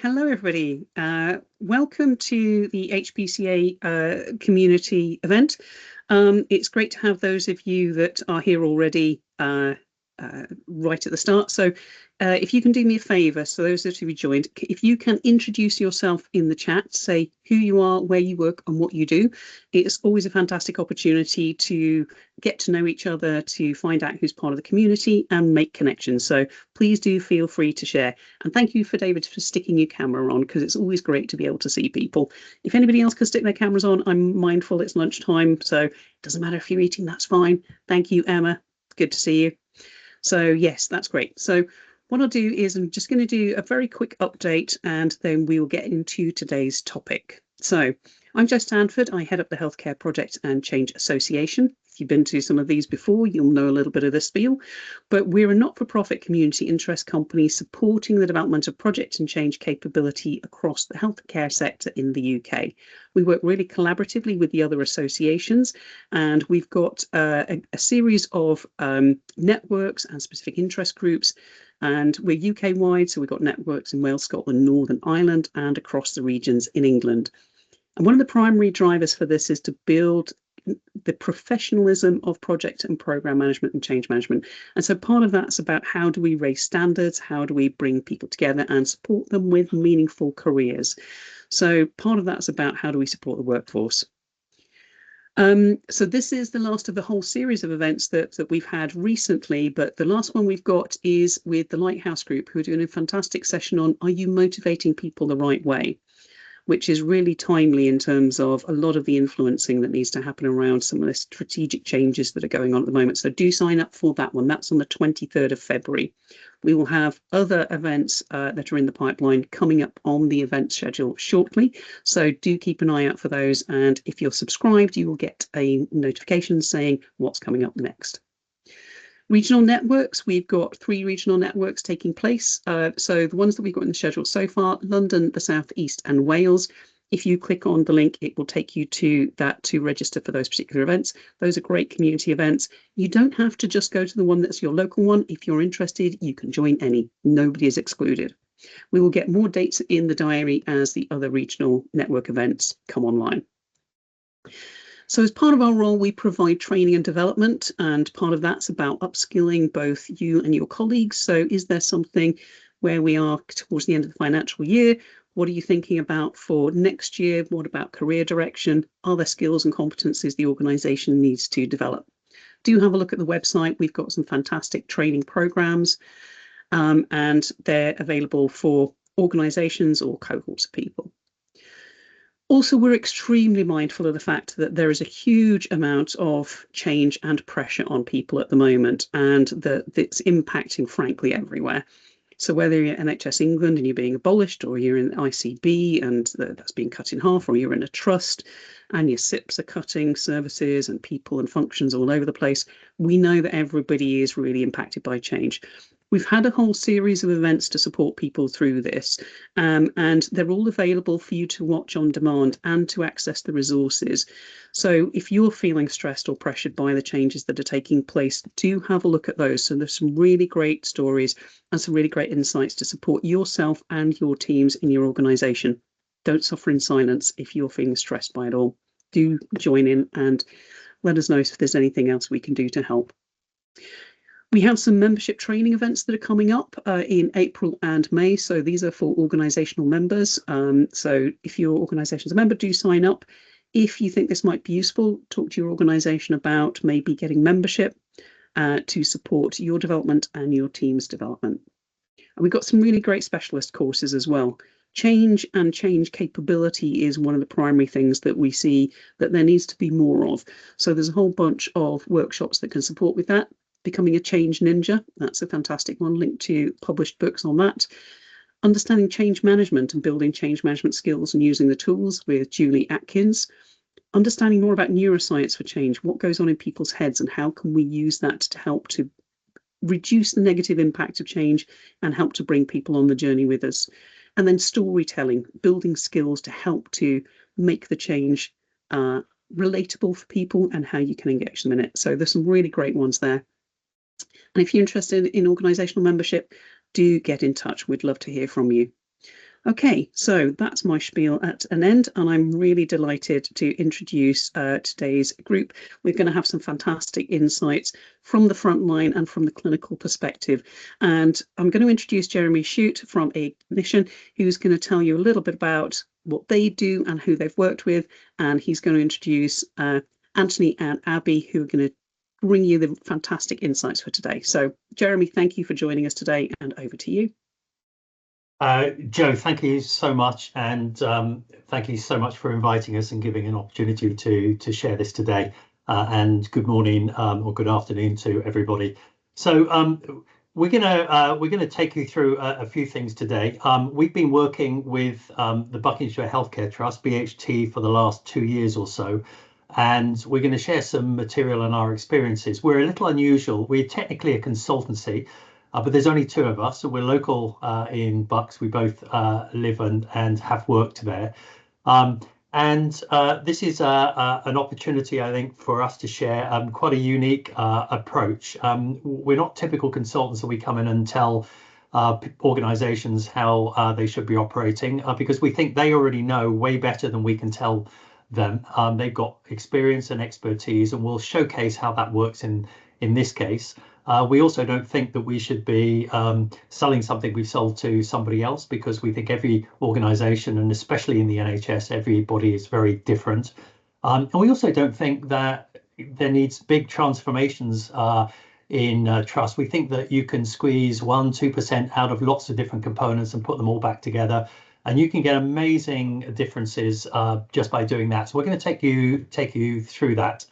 Hello, everybody. Welcome to the HPCA community event. It's great to have those of you that are here already right at the start. So if you can do me a favour, so those of you who joined, if you can introduce yourself in the chat, say who you are, where you work and what you do. It's always a fantastic opportunity to get to know each other, to find out who's part of the community and make connections. So please do feel free to share. And thank you for David for sticking your camera on, because it's always great to be able to see people. If anybody else can stick their cameras on, I'm mindful it's lunchtime, so it doesn't matter if you're eating, that's fine. Thank you, Emma. Good to see you. So yes, that's great. So what I'll do is I'm just going to do a very quick update and then we'll get into today's topic. So I'm Jo Stanford. I head up the Healthcare Project and Change Association. If you've been to some of these before, you'll know a little bit of this spiel. But we're a not-for-profit community interest company supporting the development of project and change capability across the healthcare sector in the UK. We work really collaboratively with the other associations, and we've got a series of networks and specific interest groups. And we're UK-wide, so we've got networks in Wales, Scotland, Northern Ireland, and across the regions in England. And one of the primary drivers for this is to build the professionalism of project and program management and change management. And so part of that's about how do we raise standards, how do we bring people together and support them with meaningful careers. So part of that's about how do we support the workforce. So this is the last of the whole series of events that we've had recently, but the last one we've got is with the Lighthouse Group, who are doing a fantastic session on are you motivating people the right way, which is really timely in terms of a lot of the influencing that needs to happen around some of the strategic changes that are going on at the moment. So do sign up for that one. That's on the 23rd of February. We will have other events that are in the pipeline coming up on the event schedule shortly. So do keep an eye out for those. And if you're subscribed, you will get a notification saying what's coming up next. Regional networks, we've got 3 regional networks taking place. So the ones that we've got in the schedule so far, London, the South East and Wales. If you click on the link, it will take you to that to register for those particular events. Those are great community events. You don't have to just go to the one that's your local one. If you're interested, you can join any. Nobody is excluded. We will get more dates in the diary as the other regional network events come online. So as part of our role, we provide training and development, and part of that's about upskilling both you and your colleagues. So is there something where we are towards the end of the financial year? What are you thinking about for next year? What about career direction? Are there skills and competencies the organisation needs to develop? Do have a look at the website. We've got some fantastic training programs, and they're available for organisations or cohorts of people. Also, we're extremely mindful of the fact that there is a huge amount of change and pressure on people at the moment, and that it's impacting, frankly, everywhere. So whether you're NHS England and you're being abolished, or you're in ICB and that's being cut in half, or you're in a trust and your SIPs are cutting services and people and functions all over the place, we know that everybody is really impacted by change. We've had a whole series of events to support people through this, and they're all available for you to watch on demand and to access the resources. So if you're feeling stressed or pressured by the changes that are taking place, do have a look at those. So there's some really great stories and some really great insights to support yourself and your teams in your organisation. Don't suffer in silence if you're feeling stressed by it all. Do join in and let us know if there's anything else we can do to help. We have some membership training events that are coming up in April and May. So these are for organisational members. So if your organisation is a member, do sign up. If you think this might be useful, talk to your organisation about maybe getting membership to support your development and your team's development. And we've got some really great specialist courses as well. Change and change capability is one of the primary things that we see that there needs to be more of. So there's a whole bunch of workshops that can support with that. Becoming a Change Ninja, that's a fantastic one, linked to published books on that. Understanding change management and building change management skills and using the tools with Julie Atkins. Understanding more about neuroscience for change, what goes on in people's heads and how can we use that to help to reduce the negative impact of change and help to bring people on the journey with us. And then storytelling, building skills to help to make the change relatable for people and how you can engage them in it. So there's some really great ones there. And if you're interested in organisational membership, do get in touch. We'd love to hear from you. Okay, so that's my spiel at an end, and I'm really delighted to introduce today's group. We're going to have some fantastic insights from the front line and from the clinical perspective. And I'm going to introduce Jeremy Shute from Ignition, who's going to tell you a little bit about what they do and who they've worked with. And he's going to introduce Anthony and Abby, who are going to bring you the fantastic insights for today. So, Jeremy, thank you for joining us today, and over to you. Joe, thank you so much, and thank you so much for inviting us and giving an opportunity to share this today. And good morning or good afternoon to everybody. So we're gonna take you through a few things today. We've been working with the Buckinghamshire Healthcare Trust (BHT) for the last 2 years or so, and we're going to share some material on our experiences. We're a little unusual. We're technically a consultancy. But there's only 2 of us, so we're local in Bucks. We both live and have worked there. This is an opportunity, I think, for us to share quite a unique approach. We're not typical consultants, so we come in and tell organizations how they should be operating because we think they already know way better than we can tell them. They've got experience and expertise, and we'll showcase how that works in this case. We also don't think that we should be selling something we've sold to somebody else, because we think every organisation, and especially in the NHS, everybody is very different. And we also don't think that there needs big transformations in trust. We think that you can squeeze 1-2% out of lots of different components and put them all back together, and you can get amazing differences just by doing that. So we're going to take you through that.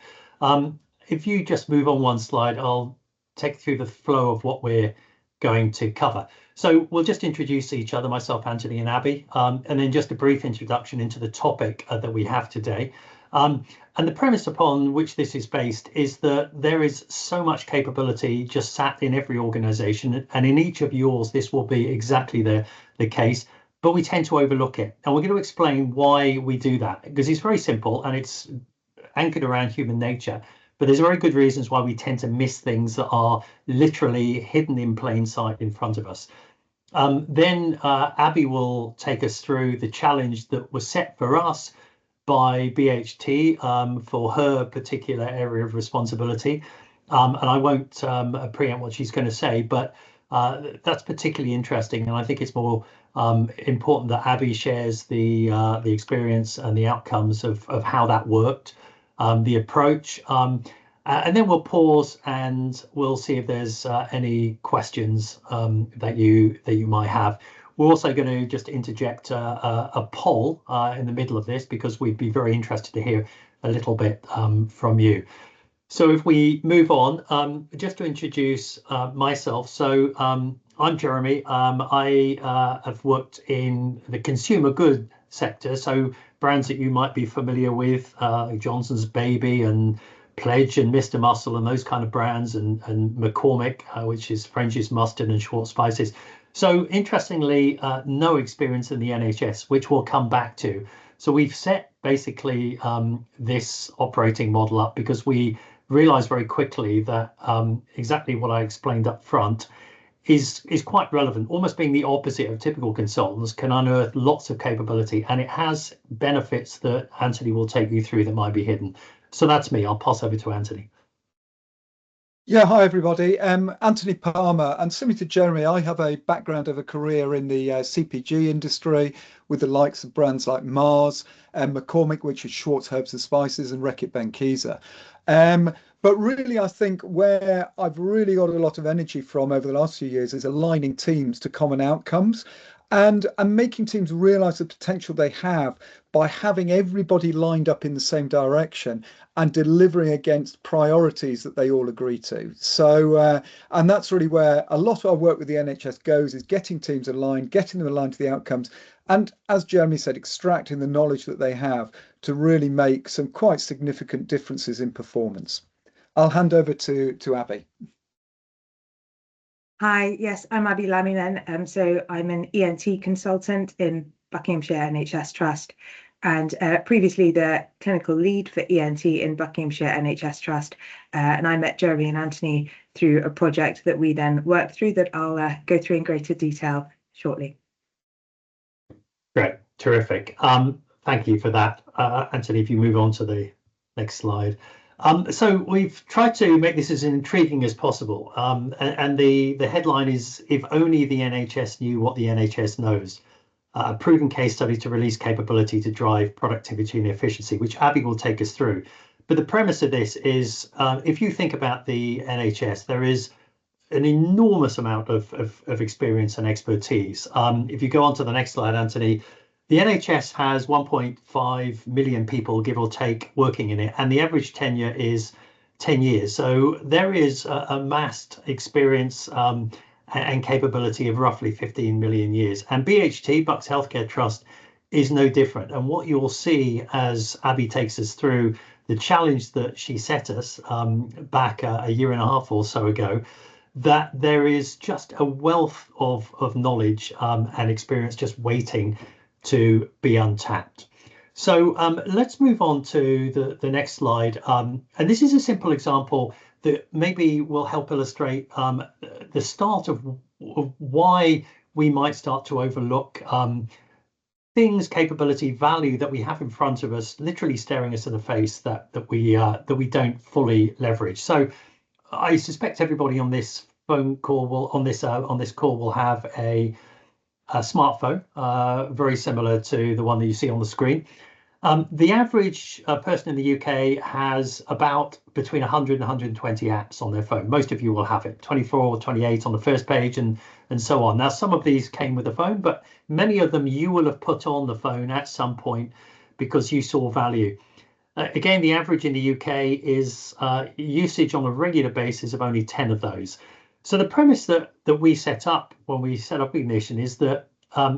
If you just move on one slide, I'll take you through the flow of what we're going to cover. So we'll just introduce each other, myself, Anthony and Abby, and then just a brief introduction into the topic that we have today. And the premise upon which this is based is that there is so much capability just sat in every organisation, and in each of yours this will be exactly the case, but we tend to overlook it. And we're going to explain why we do that, because it's very simple and it's anchored around human nature. But there's very good reasons why we tend to miss things that are literally hidden in plain sight in front of us. Then Abby will take us through the challenge that was set for us by BHT for her particular area of responsibility. And I won't preempt what she's going to say, but that's particularly interesting. And I think it's more important that Abby shares the experience and the outcomes of how that worked. The approach, and then we'll pause and we'll see if there's any questions that you might have. We're also going to just interject a poll in the middle of this, because we'd be very interested to hear a little bit from you. So if we move on, just to introduce myself. So I'm Jeremy. I have worked in the consumer good sector, so brands that you might be familiar with, like Johnson's Baby and Pledge and Mr. Muscle and those kind of brands, and McCormick, which is French's Mustard and Schwartz Spices. So interestingly, no experience in the NHS, which we'll come back to. So we've set basically this operating model up because we realized very quickly that exactly what I explained up front is quite relevant. Almost being the opposite of typical consultants can unearth lots of capability, and it has benefits that Anthony will take you through that might be hidden. So that's me. I'll pass over to Anthony. Yeah, hi everybody. Anthony Palmer, and similar to Jeremy, I have a background of a career in the CPG industry with the likes of brands like Mars and McCormick, which is Schwartz Herbs and Spices, and Reckitt Benckiser. But really, I think where I've really got a lot of energy from over the last few years is aligning teams to common outcomes and making teams realise the potential they have by having everybody lined up in the same direction and delivering against priorities that they all agree to. So, and that's really where a lot of our work with the NHS goes, is getting teams aligned, getting them aligned to the outcomes, and as Jeremy said, extracting the knowledge that they have to really make some quite significant differences in performance. I'll hand over to Abi. Hi, yes, I'm Abi Lamyman. So I'm an ENT consultant in Buckinghamshire NHS Trust, and previously the clinical lead for ENT in Buckinghamshire NHS Trust. And I met Jeremy and Anthony through a project that we then worked through that I'll go through in greater detail shortly. Great, terrific. Thank you for that, Anthony. If you move on to the next slide. So we've tried to make this as intriguing as possible, and the headline is "If only the NHS knew what the NHS knows." A proven case study to release capability to drive productivity and efficiency, which Abi will take us through. But the premise of this is, if you think about the NHS, there is an enormous amount of experience and expertise. If you go on to the next slide, Anthony, the NHS has 1.5 million people, give or take, working in it, and the average tenure is 10 years. So there is a amassed experience and capability of roughly 15 million years. And BHT, Bucks Healthcare Trust, is no different. And what you'll see as Abi takes us through the challenge that she set us back a year and a half or so ago, that there is just a wealth of knowledge and experience just waiting to be untapped. So let's move on to the next slide. And this is a simple example that maybe will help illustrate the start of why we might start to overlook things, capability, value that we have in front of us, literally staring us in the face, that we don't fully leverage. So I suspect everybody on this phone call on this call will have a smartphone, very similar to the one that you see on the screen. The average person in the UK has about between 100 and 120 apps on their phone. Most of you will have it, 24 or 28 on the first page and so on. Now, some of these came with the phone, but many of them you will have put on the phone at some point because you saw value. Again, the average in the UK is usage on a regular basis of only 10 of those. So the premise that we set up when we set up Ignition is that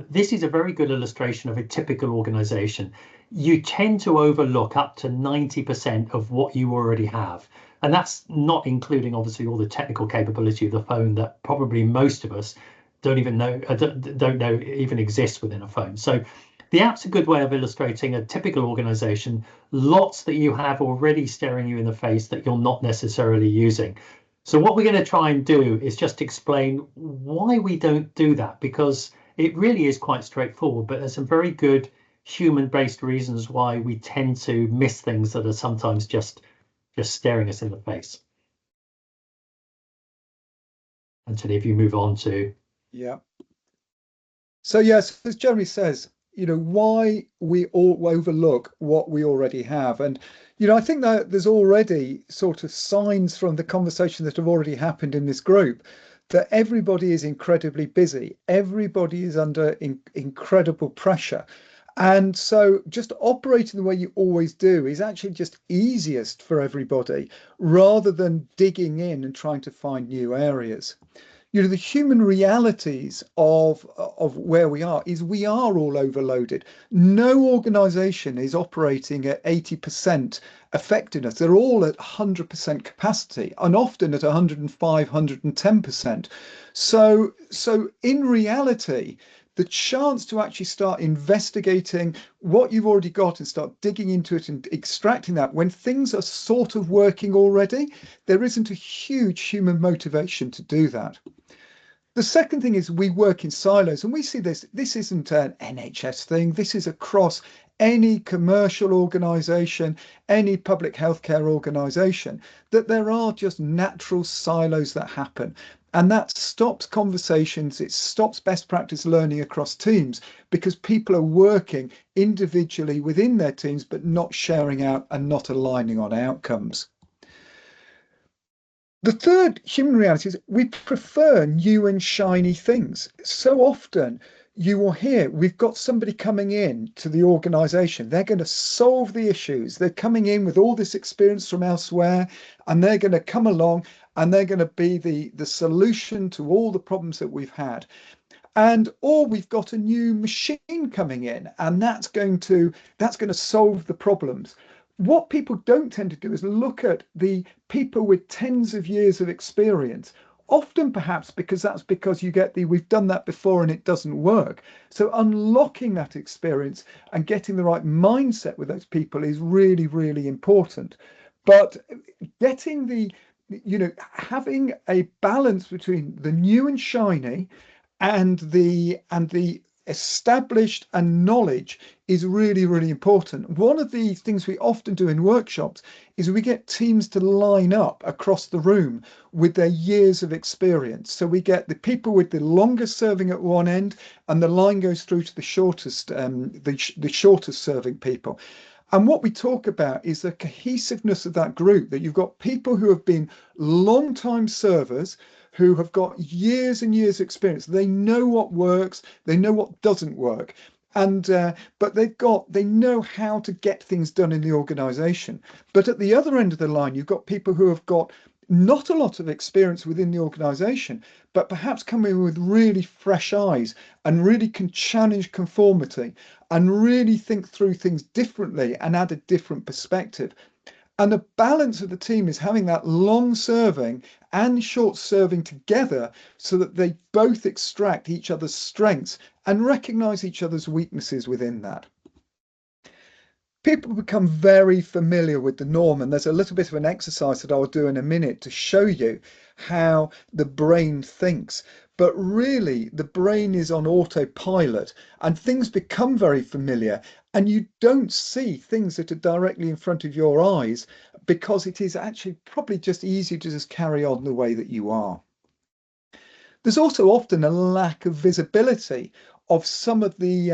this is a very good illustration of a typical organization. You tend to overlook up to 90% of what you already have. And that's not including, obviously, all the technical capability of the phone that probably most of us don't know even exists within a phone. So the app's a good way of illustrating a typical organization, lots that you have already staring you in the face that you're not necessarily using. So what we're going to try and do is just explain why we don't do that, because it really is quite straightforward, but there's some very good human-based reasons why we tend to miss things that are sometimes just staring us in the face. Anthony, if you move on to... Yeah. So yes, as Jeremy says, why we all overlook what we already have. And, I think that there's already sort of signs from the conversation that have already happened in this group that everybody is incredibly busy. Everybody is under incredible pressure. And so just operating the way you always do is actually just easiest for everybody, rather than digging in and trying to find new areas. The human realities of where we are is we are all overloaded. No organization is operating at 80% effectiveness. They're all at 100% capacity, and often at 105, 110%. So in reality, the chance to actually start investigating what you've already got and start digging into it and extracting that when things are sort of working already, there isn't a huge human motivation to do that. The second thing is we work in silos, and we see this isn't an NHS thing. This is across any commercial organisation, any public healthcare organisation, that there are just natural silos that happen. And that stops conversations, it stops best practice learning across teams, because people are working individually within their teams, but not sharing out and not aligning on outcomes. The third human reality is we prefer new and shiny things. So often you will hear we've got somebody coming in to the organisation. They're going to solve the issues. They're coming in with all this experience from elsewhere, and they're going to come along and they're going to be the solution to all the problems that we've had. Or we've got a new machine coming in, and that's going to solve the problems. What people don't tend to do is look at the people with tens of years of experience, often perhaps because you get we've done that before and it doesn't work. So unlocking that experience and getting the right mindset with those people is really, really important. But getting having a balance between the new and shiny and the established and knowledge is really, really important. One of the things we often do in workshops is we get teams to line up across the room with their years of experience. So we get the people with the longest serving at one end, and the line goes through to the shortest, the shortest serving people. And what we talk about is the cohesiveness of that group, that you've got people who have been long time servers, who have got years and years experience. They know what works, they know what doesn't work. And but they know how to get things done in the organization. But at the other end of the line, you've got people who have got not a lot of experience within the organization, but perhaps come in with really fresh eyes and really can challenge conformity and really think through things differently and add a different perspective. And the balance of the team is having that long serving and short serving together, so that they both extract each other's strengths and recognize each other's weaknesses within that. People become very familiar with the norm, and there's a little bit of an exercise that I'll do in a minute to show you how the brain thinks. But really, the brain is on autopilot and things become very familiar, and you don't see things that are directly in front of your eyes, because it is actually probably just easy to just carry on the way that you are. There's also often a lack of visibility of some of the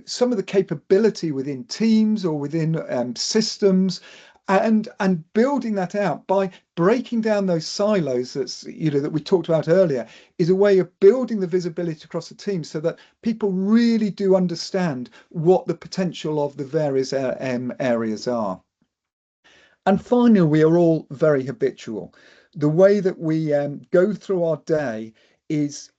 some of the capability within teams or within systems, and building that out by breaking down those silos that we talked about earlier is a way of building the visibility across the team, so that people really do understand what the potential of the various areas are. And finally, we are all very habitual. The way that we go through our day is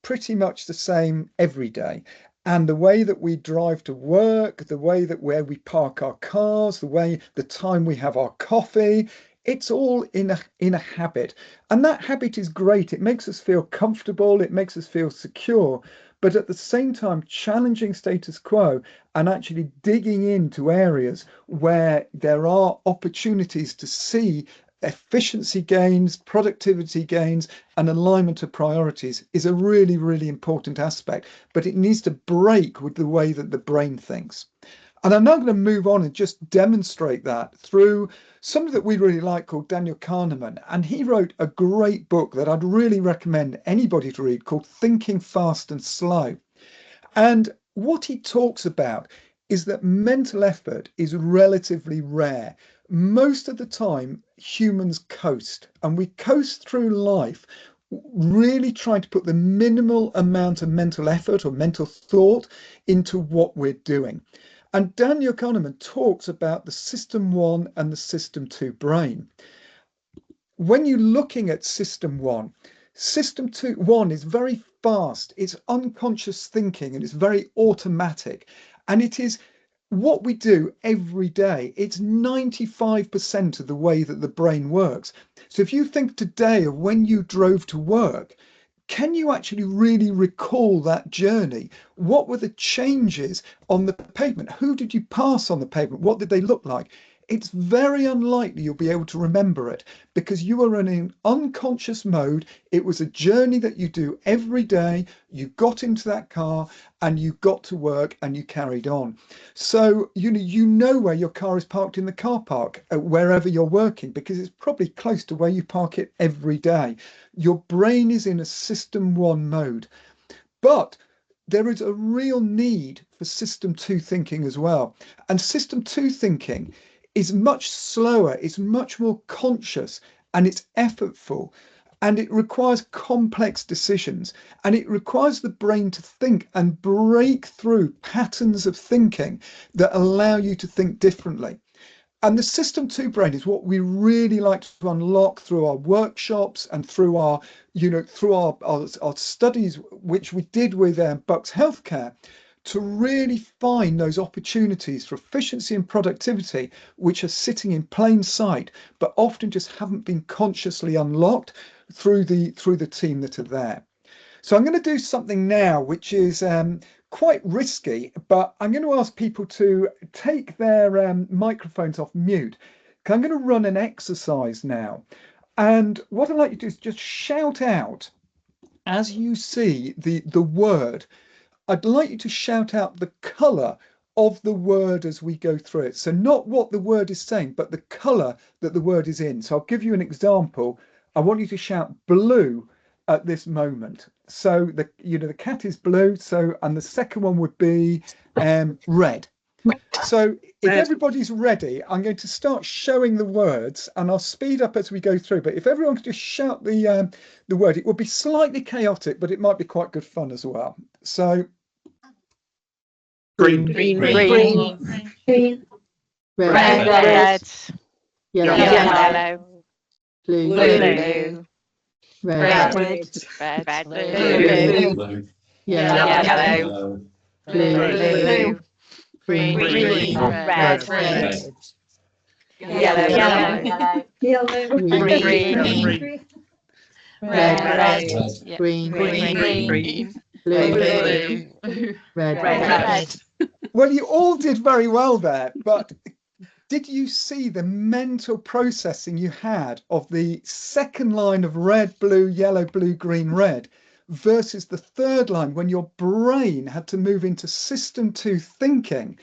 pretty much the same every day. And the way that we drive to work, the way that where we park our cars, the time we have our coffee, it's all in a habit. And that habit is great. It makes us feel comfortable, it makes us feel secure, but at the same time challenging status quo and actually digging into areas where there are opportunities to see efficiency gains, productivity gains, and alignment of priorities is a really, really important aspect, but it needs to break with the way that the brain thinks. And I'm now going to move on and just demonstrate that through somebody that we really like called Daniel Kahneman. And he wrote a great book that I'd really recommend anybody to read called Thinking Fast and Slow. And what he talks about is that mental effort is relatively rare. Most of the time, humans coast, and we coast through life really trying to put the minimal amount of mental effort or mental thought into what we're doing. And Daniel Kahneman talks about the system 1 and the system 2 brain. When you're looking at system 1, system 1 is very fast, it's unconscious thinking, and it's very automatic. And it is what we do every day. It's 95% of the way that the brain works. So if you think today of when you drove to work, can you actually really recall that journey? What were the changes on the pavement? Who did you pass on the pavement? What did they look like? It's very unlikely you'll be able to remember it, because you are in an unconscious mode. It was a journey that you do every day. You got into that car and you got to work and you carried on. So you know where your car is parked in the car park, wherever you're working, because it's probably close to where you park it every day. Your brain is in a system 1 mode. But there is a real need for system 2 thinking as well. And system 2 thinking is much slower, it's much more conscious, and it's effortful, and it requires complex decisions, and it requires the brain to think and break through patterns of thinking that allow you to think differently. And the system 2 brain is what we really like to unlock through our workshops and through our studies, which we did with Bucks Healthcare, to really find those opportunities for efficiency and productivity, which are sitting in plain sight, but often just haven't been consciously unlocked through the team that are there. So I'm going to do something now, which is quite risky, but I'm going to ask people to take their microphones off mute. I'm going to run an exercise now. And what I'd like you to do is just shout out as you see the word I'd like you to shout out the colour of the word as we go through it. So not what the word is saying, but the colour that the word is in. So I'll give you an example. I want you to shout blue at this moment. So the cat is blue. So, and the second one would be red. So if everybody's ready, I'm going to start showing the words, and I'll speed up as we go through. But if everyone could just shout the word, it will be slightly chaotic, but it might be quite good fun as well. So Green. Green. Red. Yellow. Blue. Red. Blue. Yellow. Blue. Green. Red. Yellow. Green. Red. Green. Blue. Red. well, you all did very well there, but did you see the mental processing you had of the second line of red, blue, yellow, blue, green, red versus the third line when your brain had to move into system 2 thinking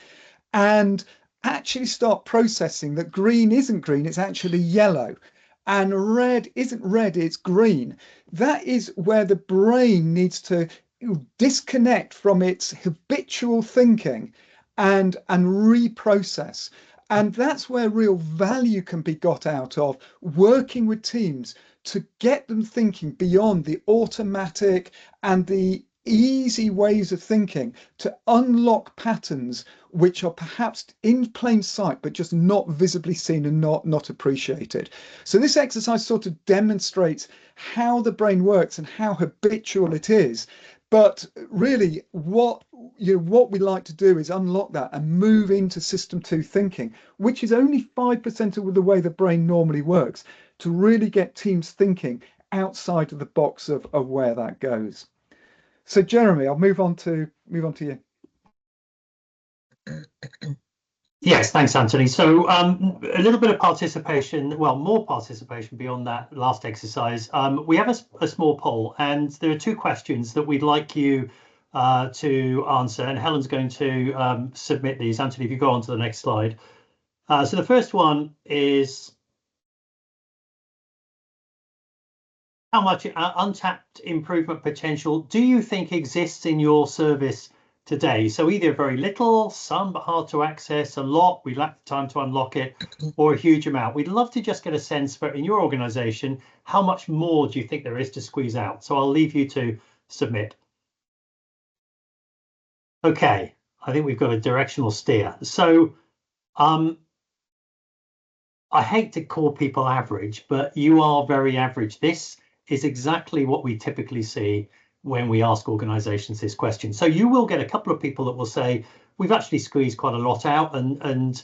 and actually start processing that green isn't green, it's actually yellow, and red isn't red, it's green. That is where the brain needs to disconnect from its habitual thinking and reprocess. And that's where real value can be got out of working with teams to get them thinking beyond the automatic and the easy ways of thinking, to unlock patterns which are perhaps in plain sight but just not visibly seen and not appreciated. So this exercise sort of demonstrates how the brain works and how habitual it is. But really, what we like to do is unlock that and move into system 2 thinking, which is only 5% of the way the brain normally works, to really get teams thinking outside of the box of where that goes. So Jeremy, I'll move on to you. Yes, thanks, Anthony. So a little bit of participation, well, more participation beyond that last exercise. We have a small poll, and there are 2 questions that we'd like you to answer, and Helen's going to submit these. Anthony, if you go on to the next slide. So the first one is, how much untapped improvement potential do you think exists in your service today? So either very little, some but hard to access, a lot, we lack the time to unlock it, or a huge amount. We'd love to just get a sense for, in your organization, how much more do you think there is to squeeze out? So I'll leave you to submit. Okay, I think we've got a directional steer. So I hate to call people average, but you are very average. This is exactly what we typically see when we ask organizations this question. So you will get a couple of people that will say, we've actually squeezed quite a lot out, and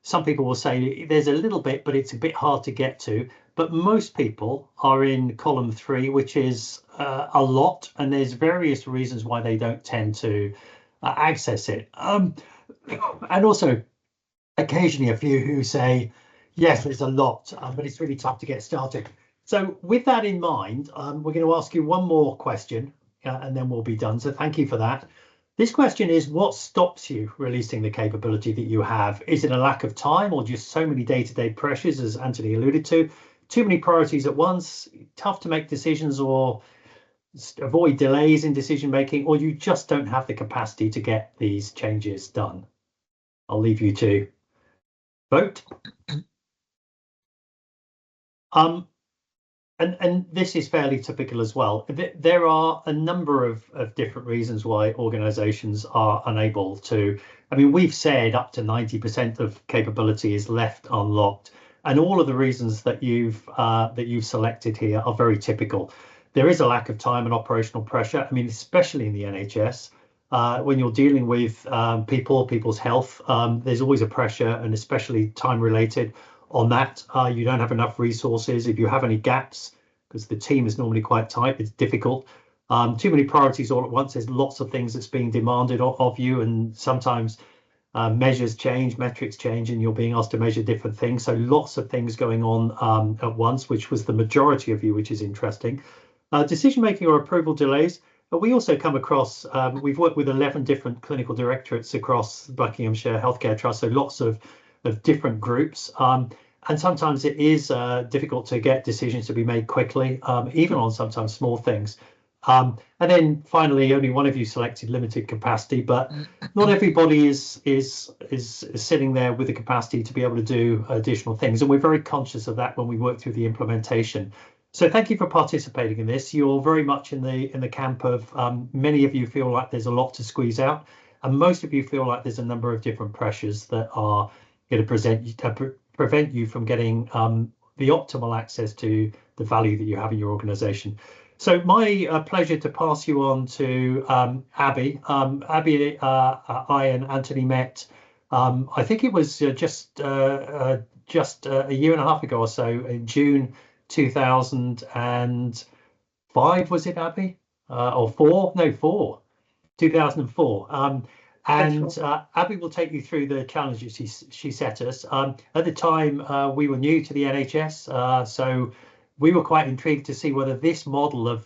some people will say there's a little bit, but it's a bit hard to get to. But most people are in column 3, which is a lot, and there's various reasons why they don't tend to access it. And also occasionally a few who say, yes, there's a lot, but it's really tough to get started. So with that in mind, we're going to ask you one more question, and then we'll be done. So thank you for that. This question is, what stops you releasing the capability that you have? Is it a lack of time, or just so many day-to-day pressures, as Anthony alluded to? Too many priorities at once, tough to make decisions or avoid delays in decision making, or you just don't have the capacity to get these changes done? I'll leave you to vote. And this is fairly typical as well. There are a number of different reasons why organizations are unable to. I mean, we've said up to 90% of capability is left unlocked, and all of the reasons that you've selected here are very typical. There is a lack of time and operational pressure. I mean, especially in the NHS, when you're dealing with people's health, there's always a pressure, and especially time related. On that, you don't have enough resources. If you have any gaps, because the team is normally quite tight, it's difficult. Too many priorities all at once. There's lots of things that's being demanded of you, and sometimes measures change, metrics change, and you're being asked to measure different things. So lots of things going on at once, which was the majority of you, which is interesting. Decision making or approval delays. But we also come across, we've worked with 11 different clinical directorates across Buckinghamshire Healthcare Trust, so lots of different groups. And sometimes it is difficult to get decisions to be made quickly, even on sometimes small things. And then finally, only one of you selected limited capacity, but not everybody is sitting there with the capacity to be able to do additional things. And we're very conscious of that when we work through the implementation. So thank you for participating in this. You're very much in the camp of many of you feel like there's a lot to squeeze out, and most of you feel like there's a number of different pressures that are going to prevent you from getting the optimal access to the value that you have in your organisation. So my pleasure to pass you on to Abi. Abi, I and Anthony met. I think it was just a year and a half ago or so, in June 2005, was it, Abi? Or four? No, 2004. And Abi will take you through the challenges she set us. At the time, we were new to the NHS, so we were quite intrigued to see whether this model of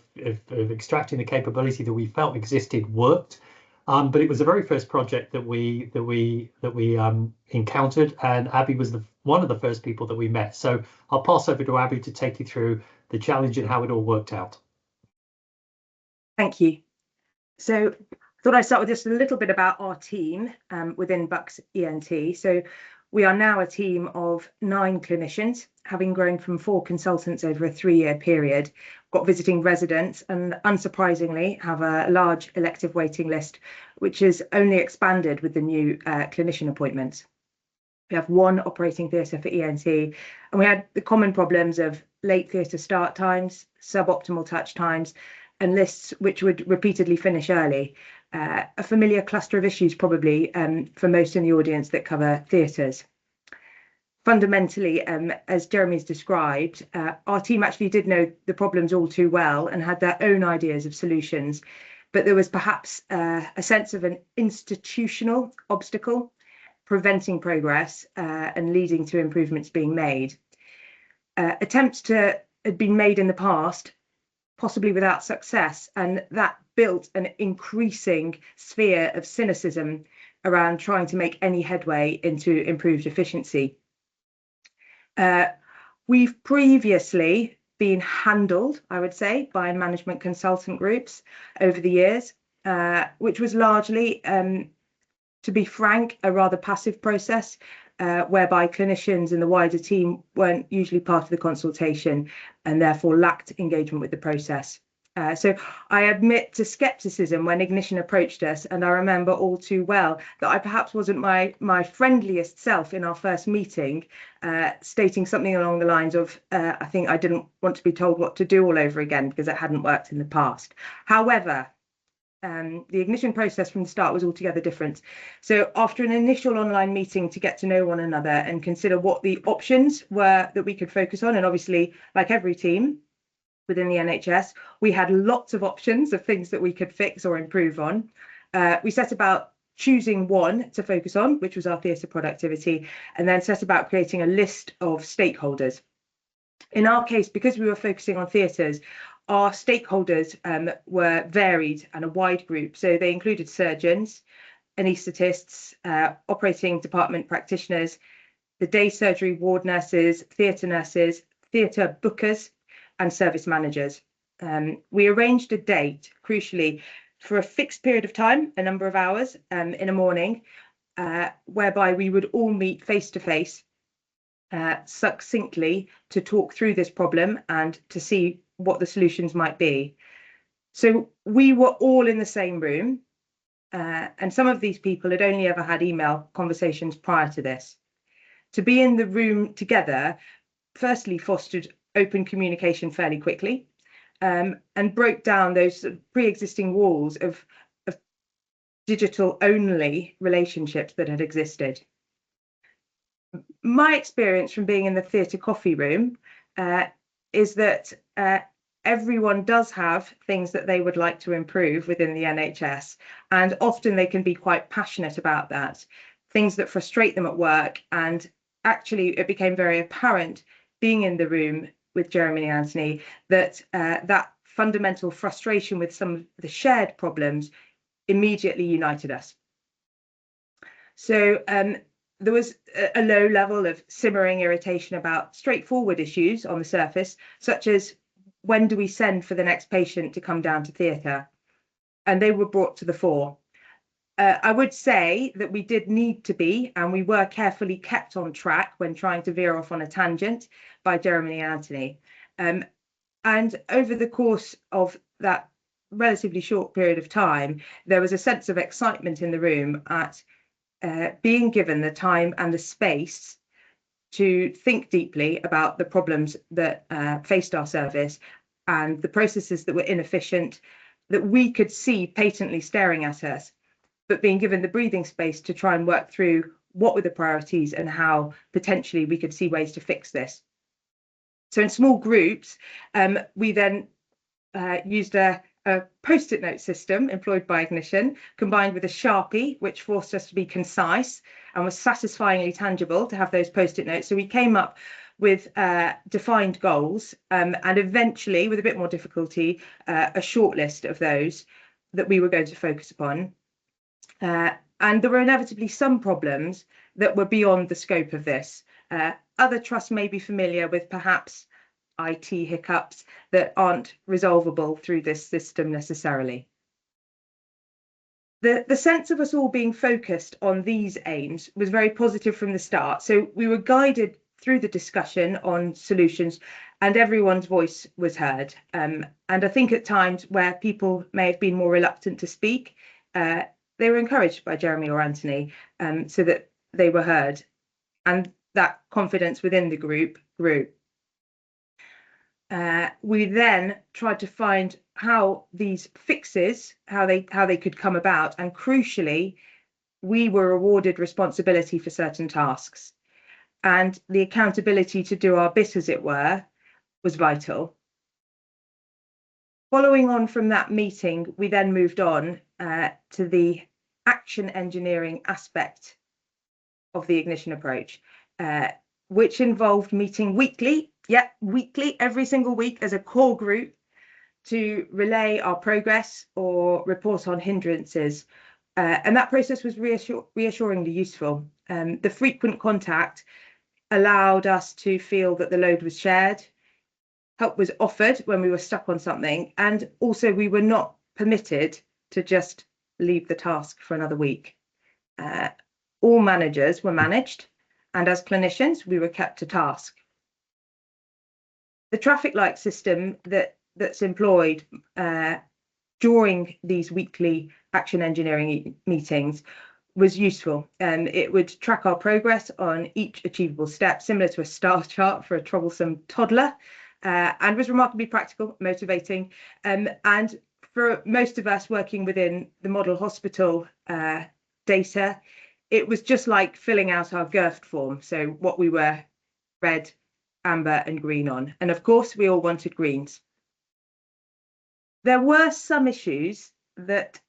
extracting the capability that we felt existed worked. But it was the very first project that we encountered, and Abi was one of the first people that we met. So I'll pass over to Abi to take you through the challenge and how it all worked out. Thank you. So I thought I'd start with just a little bit about our team within Bucks ENT. So we are now a team of 9 clinicians, having grown from 4 consultants over a 3-year period, got visiting residents, and unsurprisingly have a large elective waiting list, which has only expanded with the new clinician appointments. We have 1 operating theatre for ENT, and we had the common problems of late theatre start times, suboptimal touch times, and lists which would repeatedly finish early. A familiar cluster of issues probably for most in the audience that cover theatres. Fundamentally, as Jeremy's described, our team actually did know the problems all too well and had their own ideas of solutions, but there was perhaps a sense of an institutional obstacle preventing progress and leading to improvements being made. Attempts had been made in the past, possibly without success, and that built an increasing sphere of cynicism around trying to make any headway into improved efficiency. We've previously been handled, I would say, by management consultant groups over the years, which was largely, to be frank, a rather passive process, whereby clinicians and the wider team weren't usually part of the consultation and therefore lacked engagement with the process. So I admit to scepticism when Ignition approached us, and I remember all too well that I perhaps wasn't my friendliest self in our first meeting, stating something along the lines of, I think I didn't want to be told what to do all over again because it hadn't worked in the past. However, the Ignition process from the start was altogether different. So after an initial online meeting to get to know one another and consider what the options were that we could focus on, and obviously, like every team within the NHS, we had lots of options of things that we could fix or improve on. We set about choosing one to focus on, which was our theatre productivity, and then set about creating a list of stakeholders. In our case, because we were focusing on theatres, our stakeholders were varied and a wide group. So they included surgeons, anaesthetists, operating department practitioners, the day surgery ward nurses, theatre bookers, and service managers. We arranged a date, crucially, for a fixed period of time, a number of hours in a morning, whereby we would all meet face to face, succinctly, to talk through this problem and to see what the solutions might be. So we were all in the same room, and some of these people had only ever had email conversations prior to this. To be in the room together, firstly, fostered open communication fairly quickly, and broke down those pre-existing walls of digital-only relationships that had existed. My experience from being in the theatre coffee room is that everyone does have things that they would like to improve within the NHS, and often they can be quite passionate about that, things that frustrate them at work. And actually, it became very apparent being in the room with Jeremy and Anthony that that fundamental frustration with some of the shared problems immediately united us. So there was a low level of simmering irritation about straightforward issues on the surface, such as when do we send for the next patient to come down to theatre? And they were brought to the fore. I would say that we did need to be, and we were carefully kept on track when trying to veer off on a tangent by Jeremy and Anthony. And over the course of that relatively short period of time, there was a sense of excitement in the room at being given the time and the space to think deeply about the problems that faced our service and the processes that were inefficient, that we could see patently staring at us, but being given the breathing space to try and work through what were the priorities and how potentially we could see ways to fix this. So in small groups, we then used a post-it note system employed by Ignition, combined with a Sharpie, which forced us to be concise and was satisfyingly tangible to have those post-it notes. So we came up with defined goals and eventually, with a bit more difficulty, a short list of those that we were going to focus upon. And there were inevitably some problems that were beyond the scope of this. Other trusts may be familiar with perhaps IT hiccups that aren't resolvable through this system necessarily. The sense of us all being focused on these aims was very positive from the start. So we were guided through the discussion on solutions and everyone's voice was heard. And I think at times where people may have been more reluctant to speak, they were encouraged by Jeremy or Anthony so that they were heard. And that confidence within the group grew. We then tried to find how these fixes, how they could come about, and crucially, we were awarded responsibility for certain tasks, and the accountability to do our bit, as it were, was vital. Following on from that meeting, we then moved on to the action engineering aspect of the Ignition approach, which involved meeting weekly, every single week as a core group to relay our progress or report on hindrances. And that process was reassuringly useful. The frequent contact allowed us to feel that the load was shared, help was offered when we were stuck on something, and also we were not permitted to just leave the task for another week. All managers were managed, and as clinicians, we were kept to task. The traffic light system that's employed during these weekly action engineering meetings was useful. It would track our progress on each achievable step, similar to a star chart for a troublesome toddler, and was remarkably practical, motivating. And for most of us working within the model hospital data, it was just like filling out our GIRFT form. So what we were red, amber and green on. And of course, we all wanted greens. There were some issues that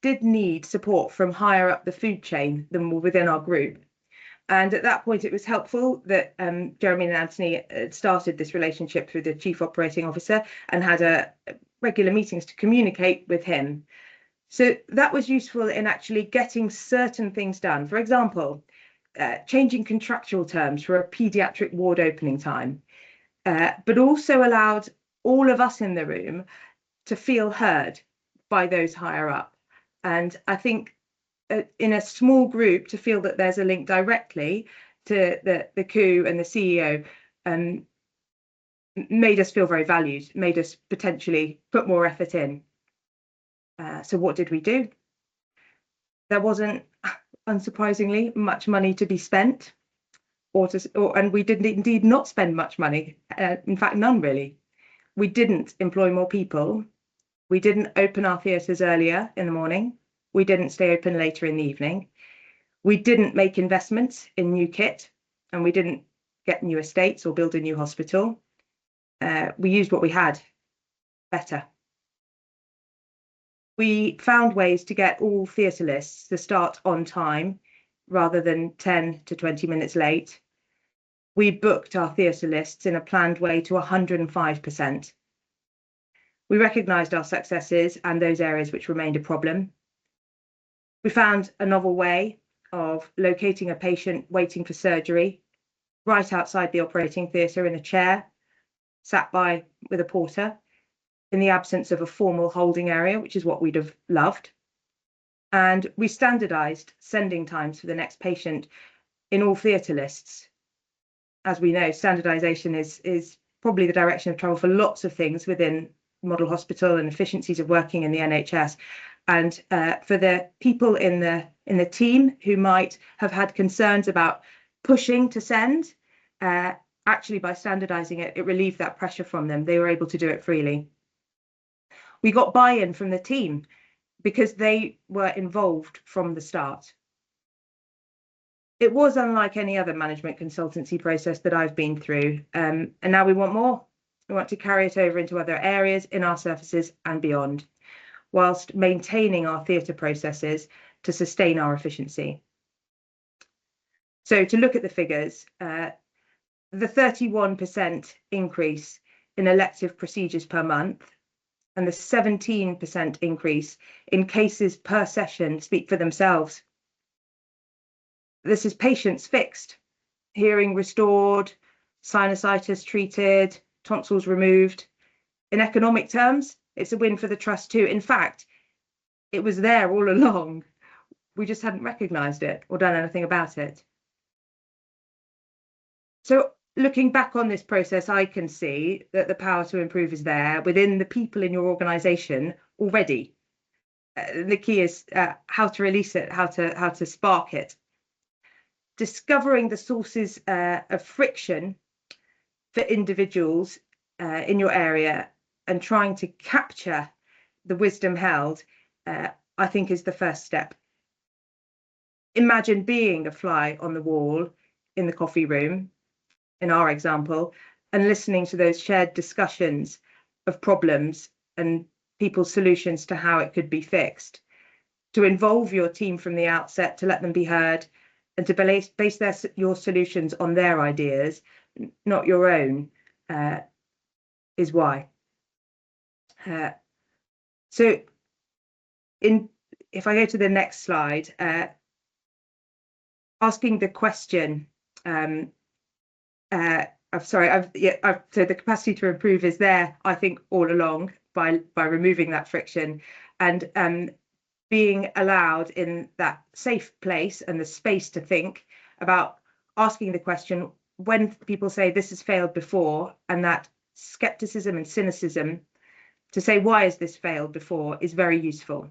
did need support from higher up the food chain than were within our group. And at that point, it was helpful that Jeremy and Anthony had started this relationship through the Chief Operating Officer and had regular meetings to communicate with him. So that was useful in actually getting certain things done. For example, changing contractual terms for a paediatric ward opening time, but also allowed all of us in the room to feel heard by those higher up. And I think in a small group to feel that there's a link directly to the COO and the CEO made us feel very valued, made us potentially put more effort in. So what did we do? There wasn't, unsurprisingly, much money to be spent, and we did indeed not spend much money. In fact, none really. We didn't employ more people. We didn't open our theatres earlier in the morning. We didn't stay open later in the evening. We didn't make investments in new kit, and we didn't get new estates or build a new hospital. We used what we had better. We found ways to get all theatre lists to start on time rather than 10 to 20 minutes late. We booked our theatre lists in a planned way to 105%. We recognised our successes and those areas which remained a problem. We found a novel way of locating a patient waiting for surgery right outside the operating theatre in a chair, sat by with a porter, in the absence of a formal holding area, which is what we'd have loved. And we standardised sending times for the next patient in all theatre lists. As we know, standardisation is probably the direction of travel for lots of things within model hospital and efficiencies of working in the NHS. And for the people in the team who might have had concerns about pushing to send, actually by standardising it, it relieved that pressure from them. They were able to do it freely. We got buy-in from the team because they were involved from the start. It was unlike any other management consultancy process that I've been through, and now we want more. We want to carry it over into other areas in our services and beyond, whilst maintaining our theatre processes to sustain our efficiency. So to look at the figures, the 31% increase in elective procedures per month and the 17% increase in cases per session speak for themselves. This is patients fixed, hearing restored, sinusitis treated, tonsils removed. In economic terms, it's a win for the trust too. In fact, it was there all along. We just hadn't recognised it or done anything about it. So looking back on this process, I can see that the power to improve is there within the people in your organisation already. The key is how to release it, how to spark it. Discovering the sources of friction for individuals in your area and trying to capture the wisdom held, I think is the first step. Imagine being a fly on the wall in the coffee room, in our example, and listening to those shared discussions of problems and people's solutions to how it could be fixed. To involve your team from the outset, to let them be heard, and to base your solutions on their ideas, not your own, is why. So if I go to the next slide, asking the question, so the capacity to improve is there, I think, all along by removing that friction and being allowed in that safe place and the space to think about asking the question when people say this has failed before, and that skepticism and cynicism to say why has this failed before is very useful.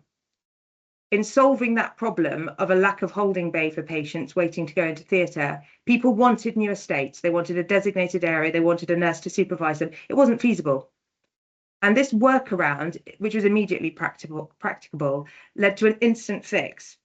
In solving that problem of a lack of holding bay for patients waiting to go into theatre, people wanted new estates, they wanted a designated area, they wanted a nurse to supervise them. It wasn't feasible. And this workaround, which was immediately practicable, led to an instant fix.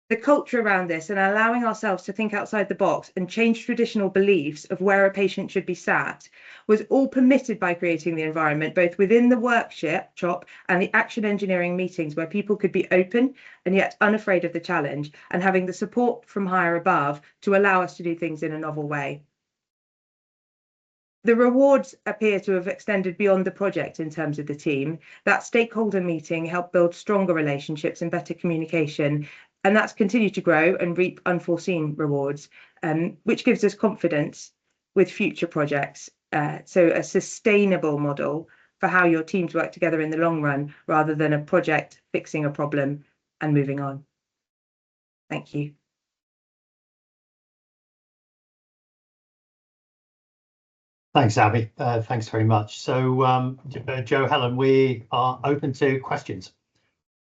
The culture around this and allowing ourselves to think outside the box and change traditional beliefs of where a patient should be sat was all permitted by creating the environment, both within the workshop and the action engineering meetings, where people could be open and yet unafraid of the challenge, and having the support from higher above to allow us to do things in a novel way. The rewards appear to have extended beyond the project in terms of the team. That stakeholder meeting helped build stronger relationships and better communication, and that's continued to grow and reap unforeseen rewards, which gives us confidence with future projects. So a sustainable model for how your teams work together in the long run, rather than a project fixing a problem and moving on. Thank you. Thanks, Abi. Thanks very much. So, Joe, Helen, we are open to questions.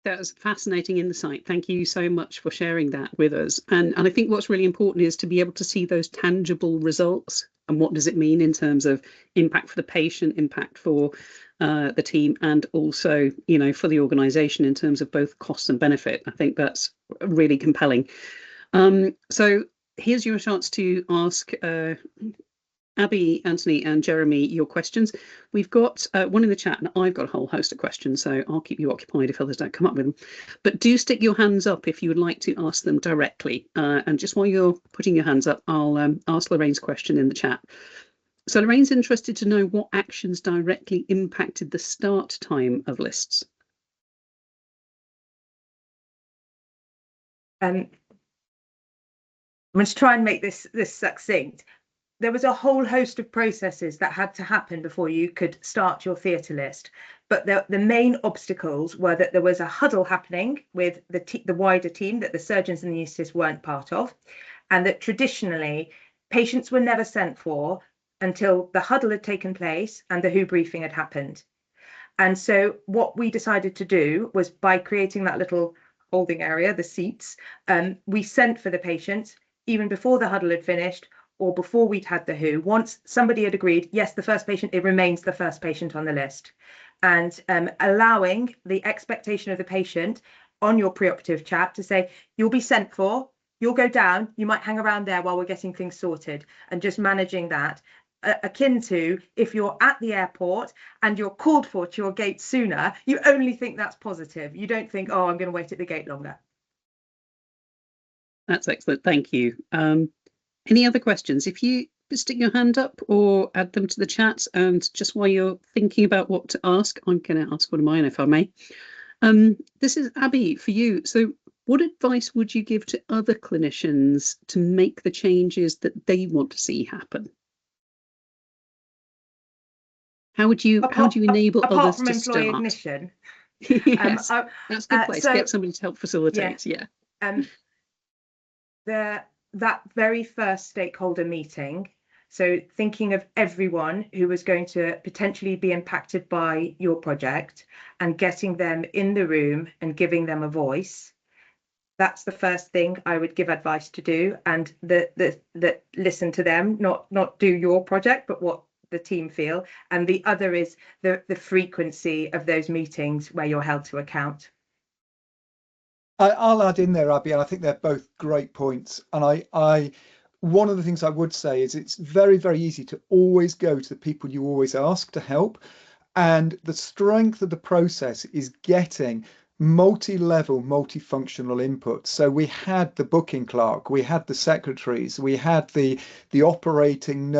That was a fascinating insight. Thank you so much for sharing that with us. And I think what's really important is to be able to see those tangible results and what does it mean in terms of impact for the patient, impact for the team, and also, for the organisation in terms of both cost and benefit. I think that's really compelling. So here's your chance to ask Abi, Anthony and Jeremy your questions. We've got one in the chat, and I've got a whole host of questions, so I'll keep you occupied if others don't come up with them. But do stick your hands up if you would like to ask them directly. And just while you're putting your hands up, I'll ask Lorraine's question in the chat. So Lorraine's interested to know what actions directly impacted the start time of lists. I'm going to try and make this succinct. There was a whole host of processes that had to happen before you could start your theatre list. But the main obstacles were that there was a huddle happening with the wider team that the surgeons and the anaesthetists weren't part of, and that traditionally patients were never sent for until the huddle had taken place and the WHO briefing had happened. And so what we decided to do was, by creating that little holding area, the seats, we sent for the patients even before the huddle had finished or before we'd had the WHO. Once somebody had agreed, yes, the first patient, it remains the first patient on the list. And allowing the expectation of the patient on your preoperative chat to say, you'll be sent for, you'll go down, you might hang around there while we're getting things sorted, and just managing that. Akin to if you're at the airport and you're called for to your gate sooner, you only think that's positive. You don't think, oh, I'm going to wait at the gate longer. That's excellent. Thank you. Any other questions? If you stick your hand up or add them to the chat, and just while you're thinking about what to ask, I'm going to ask one of mine, if I may. This is Abi for you. So what advice would you give to other clinicians to make the changes that they want to see happen? How would you enable others to start? Apart from employee ignition. Yes, that's a good place to get somebody to help facilitate. Yeah. That very first stakeholder meeting, so thinking of everyone who was going to potentially be impacted by your project and getting them in the room and giving them a voice, that's the first thing I would give advice to do. And that listen to them, not do your project, but what the team feel. And the other is the frequency of those meetings where you're held to account. I'll add in there, Abi, and I think they're both great points. And one of the things I would say is it's very, very easy to always go to the people you always ask to help. And the strength of the process is getting multi-level, multifunctional input. So we had the booking clerk, we had the secretaries, we had the operating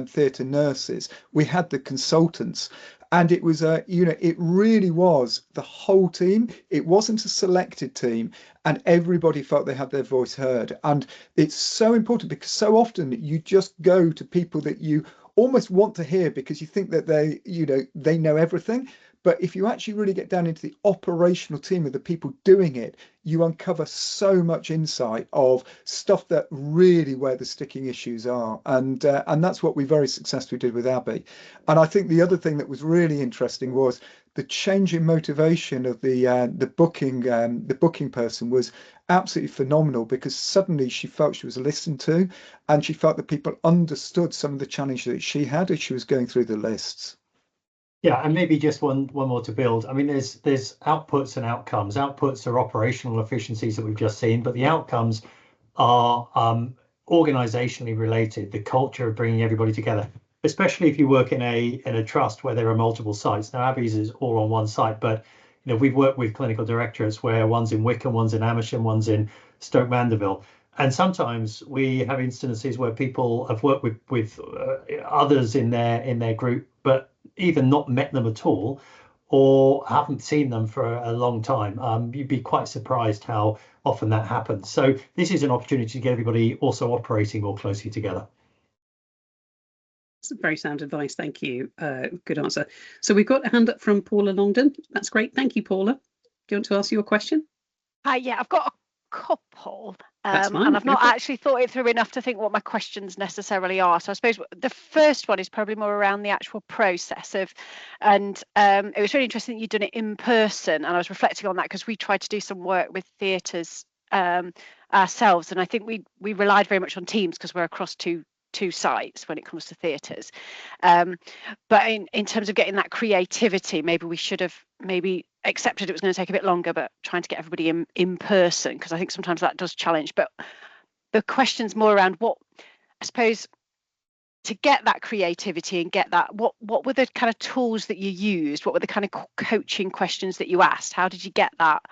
theatre nurses, we had the consultants. And it was it really was the whole team. It wasn't a selected team, and everybody felt they had their voice heard. And it's so important because so often you just go to people that you almost want to hear because you think that they know everything. But if you actually really get down into the operational team of the people doing it, you uncover so much insight of stuff that really where the sticking issues are. And that's what we very successfully did with Abi. And I think the other thing that was really interesting was the change in motivation of the booking person was absolutely phenomenal, because suddenly she felt she was listened to, and she felt that people understood some of the challenges that she had as she was going through the lists. Yeah, and maybe just one more to build. I mean, there's outputs and outcomes. Outputs are operational efficiencies that we've just seen, but the outcomes are organizationally related. The culture of bringing everybody together, especially if you work in a trust where there are multiple sites. Now, Abi's is all on one site, but we've worked with clinical directorates where one's in Wickham, one's in Amersham, one's in Stoke Mandeville. And sometimes we have instances where people have worked with others in their group, but either not met them at all or haven't seen them for a long time. You'd be quite surprised how often that happens. So this is an opportunity to get everybody also operating more closely together. That's very sound advice. Thank you. Good answer. So we've got a hand up from Paula Longdon. That's great. Thank you, Paula. Do you want to ask your question? Yeah, I've got a couple. That's fine. And I've not actually thought it through enough to think what my questions necessarily are. So I suppose the first one is probably more around the actual process of, and it was really interesting that you'd done it in person. And I was reflecting on that because we tried to do some work with theatres ourselves. And I think we relied very much on Teams because we're across two sites when it comes to theatres. But in terms of getting that creativity, maybe we should have accepted it was going to take a bit longer, but trying to get everybody in person, because I think sometimes that does challenge. But the question's more around what, I suppose, to get that creativity and get that, what were the kind of tools that you used? What were the kind of coaching questions that you asked? How did you get that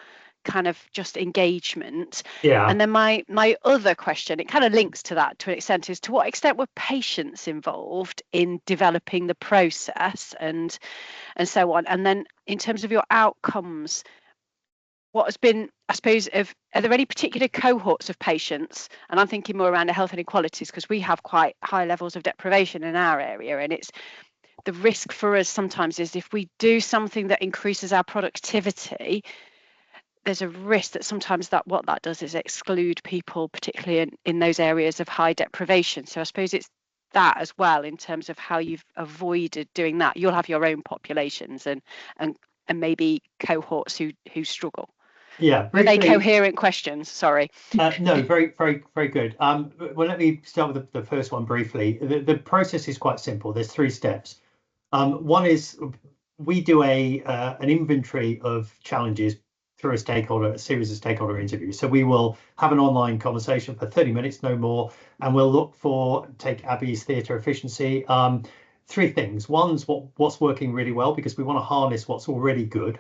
kind of just engagement. Yeah. And then my other question, it kind of links to that to an extent, is to what extent were patients involved in developing the process and so on? And then in terms of your outcomes, what has been, I suppose, are there any particular cohorts of patients? And I'm thinking more around the health inequalities, because we have quite high levels of deprivation in our area, and it's the risk for us sometimes is if we do something that increases our productivity, there's a risk that sometimes that what that does is exclude people, particularly in those areas of high deprivation. So I suppose it's that as well, in terms of how you've avoided doing that. You'll have your own populations and maybe cohorts who struggle. Yeah. Were they Briefly, coherent questions? Sorry. no, very, very, very good. Well, let me start with the first one briefly. The process is quite simple. There's 3 steps. One is we do an inventory of challenges through a series of stakeholder interviews. So we will have an online conversation for 30 minutes, no more, and we'll look for, take Abi's theatre efficiency, 3 things. One's what's working really well, because we want to harness what's already good.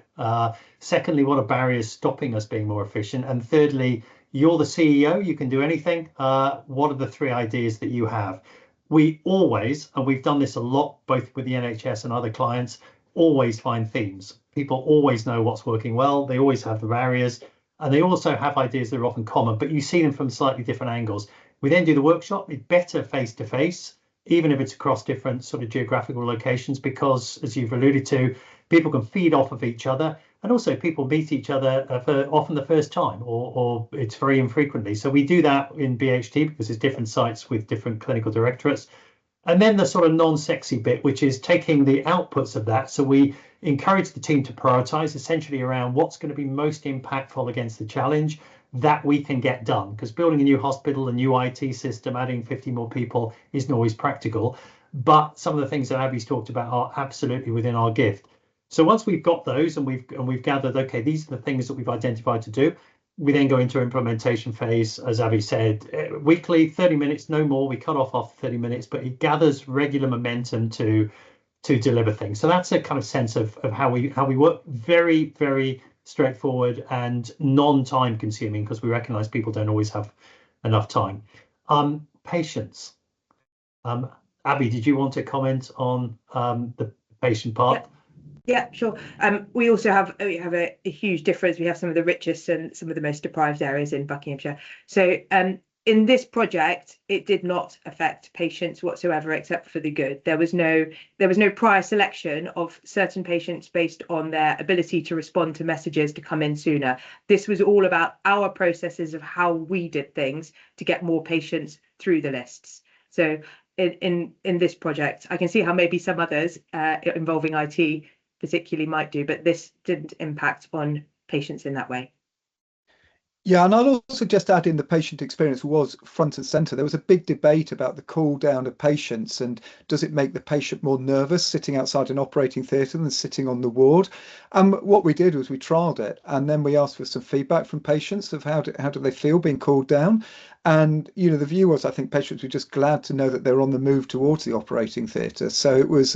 Secondly, what are barriers stopping us being more efficient? And thirdly, you're the CEO, you can do anything. What are the 3 ideas that you have? We always, and we've done this a lot, both with the NHS and other clients, always find themes. People always know what's working well. They always have the barriers, and they also have ideas that are often common, but you see them from slightly different angles. We then do the workshop. It's better face to face, even if it's across different sort of geographical locations, because as you've alluded to, people can feed off of each other, and also people meet each other for often the first time, or it's very infrequently. So we do that in BHT because there's different sites with different clinical directorates. And then the sort of non-sexy bit, which is taking the outputs of that. So we encourage the team to prioritize essentially around what's going to be most impactful against the challenge that we can get done, because building a new hospital, a new IT system, adding 50 more people isn't always practical. But some of the things that Abi's talked about are absolutely within our gift. So once we've got those and we've gathered, okay, these are the things that we've identified to do, we then go into implementation phase, as Abi said, weekly, 30 minutes, no more. We cut off after 30 minutes, but it gathers regular momentum to deliver things. So that's a kind of sense of how we work. Very, very straightforward and non-time consuming, because we recognize people don't always have enough time. Patients. Abi, did you want to comment on the patient part? Yeah, sure. We also have a huge difference. We have some of the richest and some of the most deprived areas in Buckinghamshire. So in this project, it did not affect patients whatsoever, except for the good. There was no prior selection of certain patients based on their ability to respond to messages to come in sooner. This was all about our processes of how we did things to get more patients through the lists. So in this project, I can see how maybe some others involving IT particularly might do, but this didn't impact on patients in that way. Yeah, and I'll also just add in the patient experience was front and centre. There was a big debate about the cool down of patients and does it make the patient more nervous sitting outside an operating theatre than sitting on the ward? What we did was we trialled it, and then we asked for some feedback from patients of how do they feel being cooled down. And, you know, the view was, I think patients were just glad to know that they're on the move towards the operating theatre. So it was,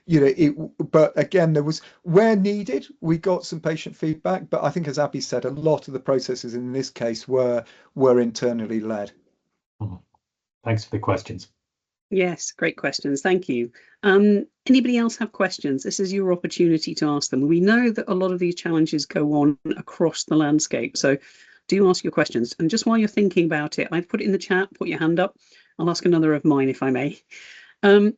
you know, but again, there was, where needed, we got some patient feedback. But I think, as Abi said, a lot of the processes in this case were internally led. Thanks for the questions. Yes, great questions. Thank you. Anybody else have questions? This is your opportunity to ask them. We know that a lot of these challenges go on across the landscape. So do ask your questions. And just while you're thinking about it, I've put it in the chat, put your hand up. I'll ask another of mine if I may. So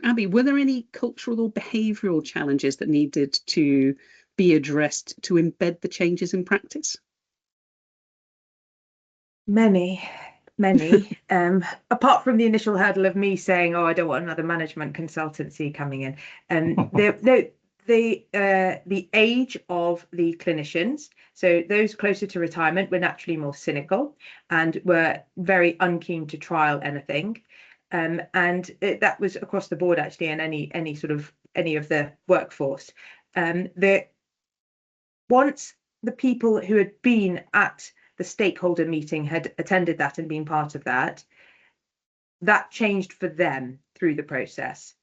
Abi, were there any cultural or behavioural challenges that needed to be addressed to embed the changes in practice? Many. Apart from the initial hurdle of me saying, oh, I don't want another management consultancy coming in. And the age of the clinicians, so those closer to retirement were naturally more cynical and were very unkeen to trial anything. And that was across the board, actually, in any of the workforce. Once the people who had been at the stakeholder meeting had attended that and been part of that, that changed for them through the process.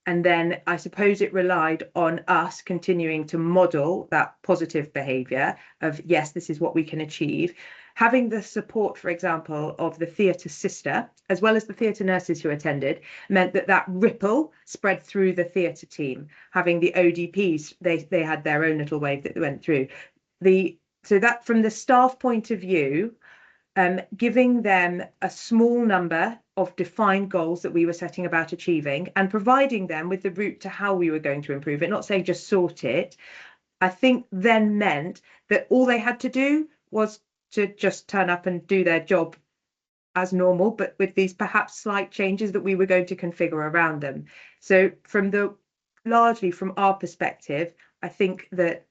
And then I suppose it relied on us continuing to model that positive behaviour of, yes, this is what we can achieve. Having the support, for example, of the theatre sister, as well as the theatre nurses who attended, meant that that ripple spread through the theatre team. Having the ODPs, they had their own little wave that they went through. So that from the staff point of view, giving them a small number of defined goals that we were setting about achieving and providing them with the route to how we were going to improve it, not saying just sort it, I think then meant that all they had to do was to just turn up and do their job as normal, but with these perhaps slight changes that we were going to configure around them. So largely from our perspective, I think that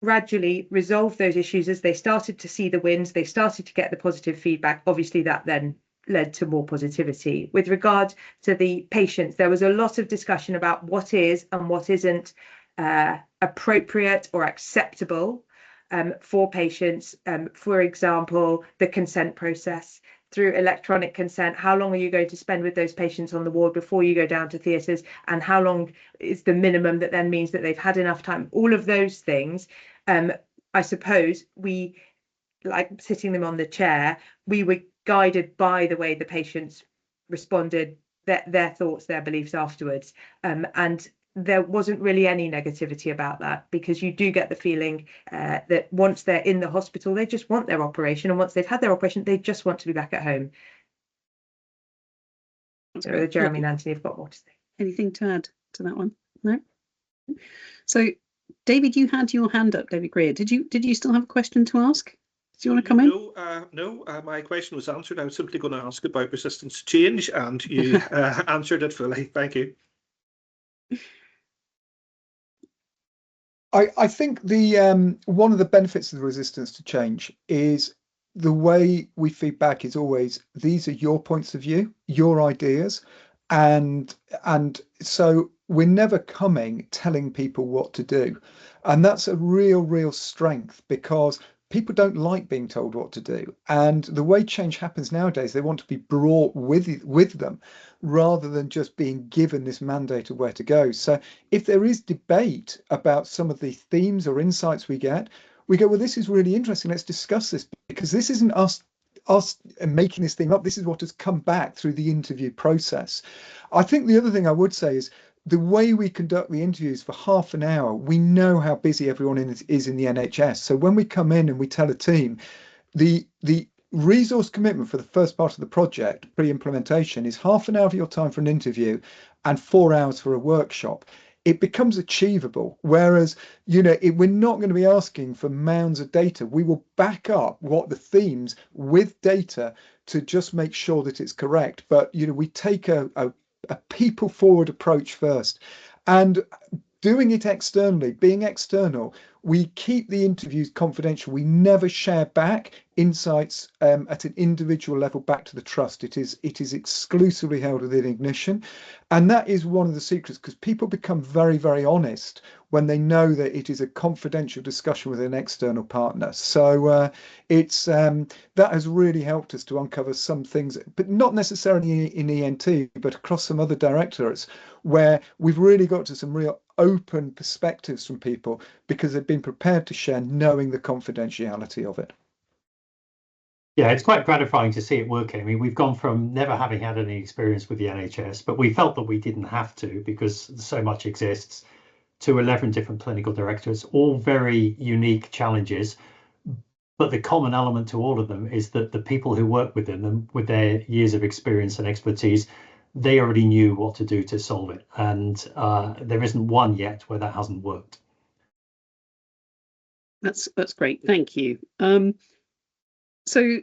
gradually resolve those issues as they started to see the wins, they started to get the positive feedback. Obviously, that then led to more positivity. With regard to the patients, there was a lot of discussion about what is and what isn't appropriate or acceptable for patients. For example, the consent process. Through electronic consent, how long are you going to spend with those patients on the ward before you go down to theatres, and how long is the minimum that then means that they've had enough time? All of those things, I suppose we, like sitting them on the chair, we were guided by the way the patients responded, their thoughts, their beliefs afterwards, and there wasn't really any negativity about that, because you do get the feeling that once they're in the hospital, they just want their operation, and once they've had their operation, they just want to be back at home. So Jeremy and Anthony have got more to say. Anything to add to that one? No. So, David, you had your hand up. David Greer, did you still have a question to ask? Do you want to come in? No, my question was answered. I was simply going to ask about resistance to change, and you answered it fully. Thank you. I think the one of the benefits of the resistance to change is the way we feed back is always, these are your points of view, your ideas, and so we're never telling people what to do, and that's a real strength, because people don't like being told what to do, and the way change happens nowadays, they want to be brought with them rather than just being given this mandate of where to go. So if there is debate about some of the themes or insights we go, well, this is really interesting, let's discuss this, because this isn't us making this thing up, this is what has come back through the interview process. I think the other thing I would say is the way we conduct the interviews for half an hour, we know how busy everyone is in the NHS. So when we come in and we tell a team, the resource commitment for the first part of the project, pre-implementation, is half an hour of your time for an interview and 4 hours for a workshop. It becomes achievable, whereas we're not going to be asking for mounds of data. We will back up what the themes with data to just make sure that it's correct, but we take a people forward approach first, and doing it externally, being external, we keep the interviews confidential. We never share back insights at an individual level back to the trust. It is exclusively held within Ignition, and that is one of the secrets, because people become very honest when they know that it is a confidential discussion with an external partner. So that has really helped us to uncover some things, but not necessarily in ENT, but across some other directorates, where we've really got to some real open perspectives from people, because they've been prepared to share, knowing the confidentiality of it. Yeah, it's quite gratifying to see it working. I mean, we've gone from never having had any experience with the NHS, but we felt that we didn't have to because so much exists, to 11 different clinical directors, all very unique challenges. But the common element to all of them is that the people who work within them, with their years of experience and expertise, they already knew what to do to solve it. And there isn't one yet where that hasn't worked. That's great. Thank you. So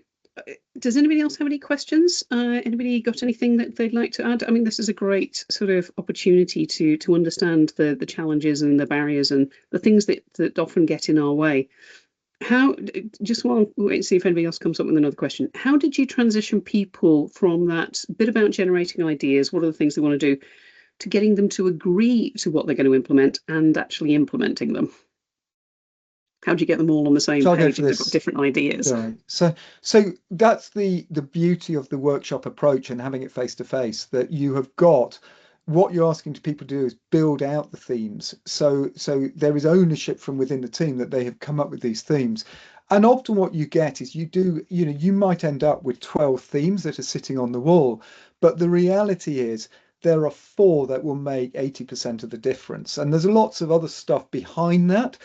does anybody else have any questions? Anybody got anything that they'd like to add? I mean, this is a great sort of opportunity to understand the challenges and the barriers and the things that often get in our way. Just while we wait and see if anybody else comes up with another question, how did you transition people from that bit about generating ideas, what are the things they want to do, to getting them to agree to what they're going to implement and actually implementing them? How do you get them all on the same Shall I go page for if they've this? got different ideas? Sorry. So that's the beauty of the workshop approach and having it face to face, that you have got what you're asking to people to do is build out the themes. So there is ownership from within the team that they have come up with these themes. And often what you get is you might end up with 12 themes that are sitting on the wall, but the reality is there are 4 that will make 80% of the difference. And there's lots of other stuff behind that.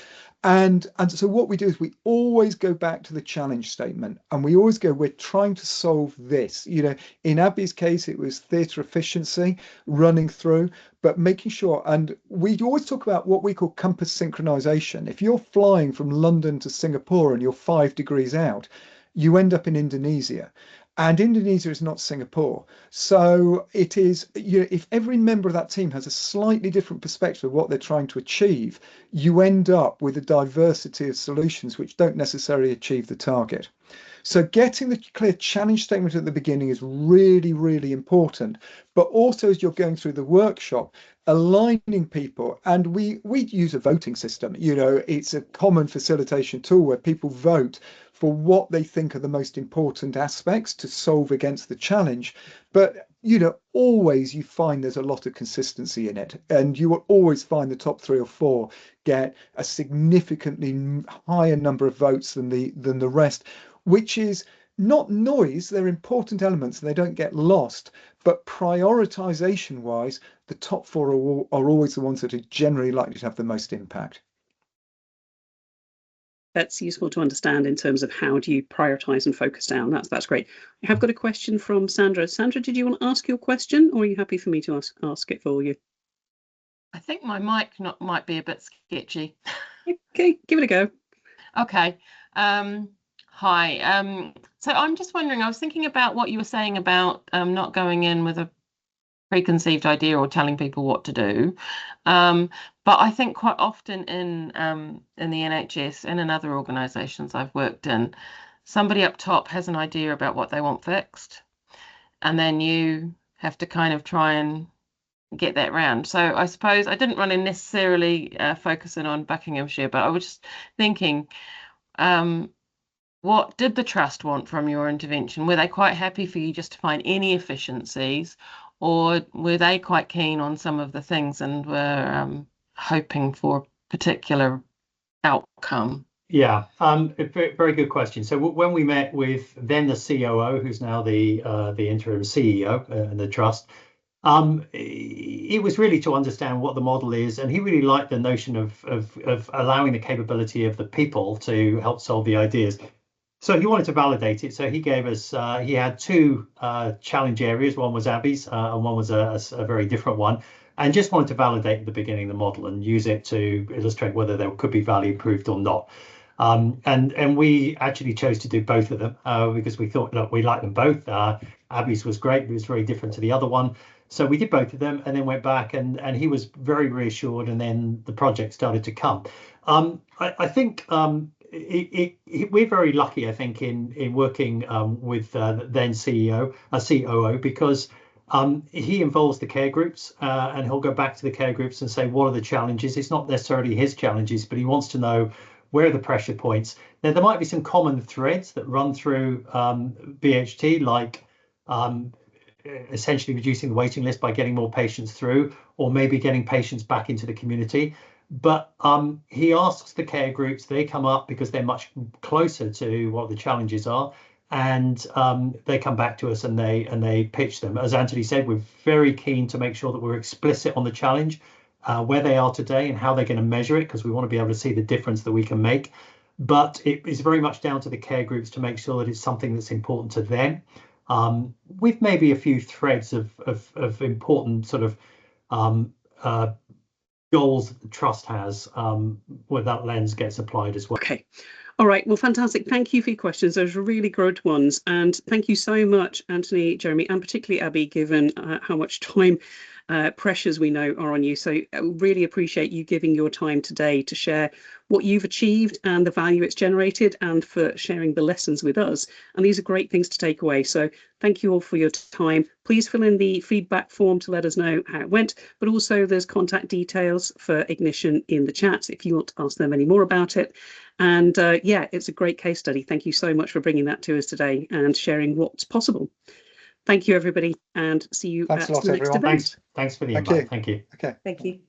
And so what we do is we always go back to the challenge statement, and we always go, we're trying to solve this. In Abi's case, it was theatre efficiency running through, but making sure, and we always talk about what we call compass synchronization. If you're flying from London to Singapore and you're 5 degrees out, you end up in Indonesia. And Indonesia is not Singapore. So it is, if every member of that team has a slightly different perspective of what they're trying to achieve, you end up with a diversity of solutions which don't necessarily achieve the target. So getting the clear challenge statement at the beginning is really, really important. But also as you're going through the workshop, aligning people, and we use a voting system. It's a common facilitation tool where people vote for what they think are the most important aspects to solve against the challenge. But always you find there's a lot of consistency in it, and you will always find the top 3 or 4 get a significantly higher number of votes than the rest, which is not noise. They're important elements and they don't get lost, but prioritization wise, the top 4 are always the ones that are generally likely to have the most impact. That's useful to understand in terms of how do you prioritize and focus down. That's great. I have got a question from Sandra. Sandra, did you want to ask your question, or are you happy for me to ask it for you? I think my mic might be a bit sketchy. Okay, give it a go. Okay. Hi. So I'm just wondering, I was thinking about what you were saying about not going in with a preconceived idea or telling people what to do. But I think quite often in the NHS and in other organisations I've worked in, somebody up top has an idea about what they want fixed, and then you have to kind of try and get that round. So I suppose I didn't want to necessarily focus in on Buckinghamshire, but I was just thinking, what did the trust want from your intervention? Were they quite happy for you just to find any efficiencies, or were they quite keen on some of the things and were hoping for a particular outcome? Yeah, very good question. So when we met with then the COO, who's now the interim CEO in the trust, it was really to understand what the model is, and he really liked the notion of allowing the capability of the people to help solve the ideas. So he wanted to validate it. So he gave us, he had 2 challenge areas. One was Abi's and one was a very different one. And just wanted to validate at the beginning the model and use it to illustrate whether there could be value proved or not. And we actually chose to do both of them because we thought, look, we like them both. Abi's was great, but it was very different to the other one. So we did both of them and then went back and he was very reassured, and then the project started to come. I think we're very lucky, I think, in working with then COO, because he involves the care groups and he'll go back to the care groups and say, what are the challenges? It's not necessarily his challenges, but he wants to know where are the pressure points. Now, there might be some common threads that run through BHT, like essentially reducing the waiting list by getting more patients through, or maybe getting patients back into the community. But he asks the care groups, they come up because they're much closer to what the challenges are, and they come back to us and they pitch them. As Anthony said, we're very keen to make sure that we're explicit on the challenge, where they are today and how they're going to measure it, because we want to be able to see the difference that we can make. But it is very much down to the care groups to make sure that it's something that's important to them, with maybe a few threads of important sort of goals that the trust has, where that lens gets applied as well. Okay. All right. Well, fantastic. Thank you for your questions. Those are really good ones. And thank you so much, Anthony, Jeremy, and particularly Abi, given how much time pressures we know are on you. So I really appreciate you giving your time today to share what you've achieved and the value it's generated, and for sharing the lessons with us. And these are great things to take away. So thank you all for your time. Please fill in the feedback form to let us know how it went, but also there's contact details for Ignition in the chat if you want to ask them any more about it. And yeah, it's a great case study. Thank you so much for bringing that to us today and sharing what's possible. Thank you, everybody, and see you Thanks at a lot, the next everyone. event. Thanks for the invite. Thank you. Okay. Thank you.